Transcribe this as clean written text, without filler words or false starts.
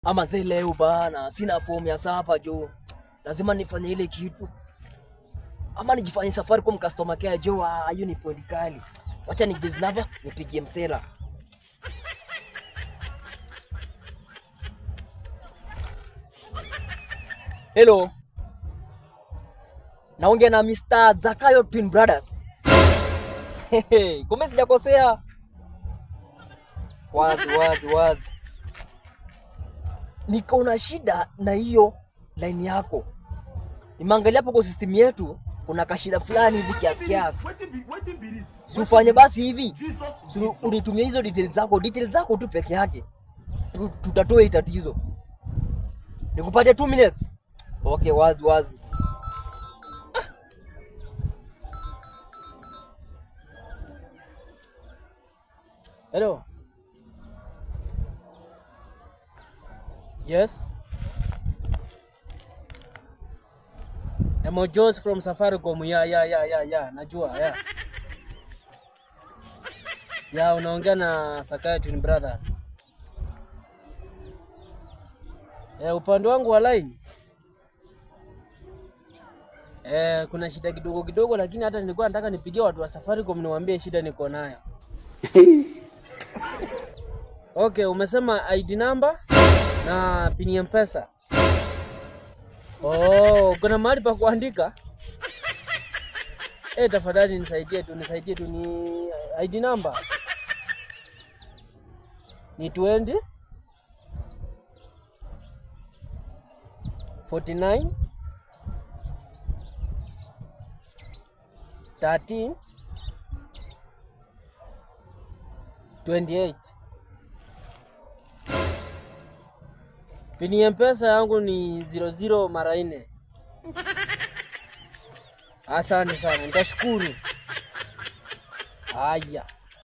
Ama leo bana, sina form ya sapa jo. Lazima nifanye ile kitu. Ama nijifanye Safaricom customer care jo, hiyo ni point kali. Wacha nigize namba, nipigie msela. Hello. Naongea na Mr. Zakayo Twin Brothers. Kumbe sijakosea. Wazi. Niko na shida na hiyo line yako. Nimeangalia hapo kwa system yetu kuna kashida fulani hivi kiasi. Si ufanye basi hivi. Unitumie hizo details zako tu peke yake. Tutatoa tatizo. Nikupatie 2 minutes. Okay, wazi. Hello. Yes. Emojos from Safaricom. Yeah. Najua, yeah. Yeah, unaongea na Zakayo Twin Brothers. Upande wangu wa line. Kuna shida kidogo lakini hata nilikuwa nataka nipigie watu wa Safaricom niwaambie shida niko nayo. Okay, umesema ID number na pin ya M-Pesa. Kuna mahali pa kuandika? Tafadhali nisaidie tu ni ID number. Ni 20 49 13 28. Pini ya M-Pesa yangu ni 00 mara 4. Asante sana, nitashukuru. Haya.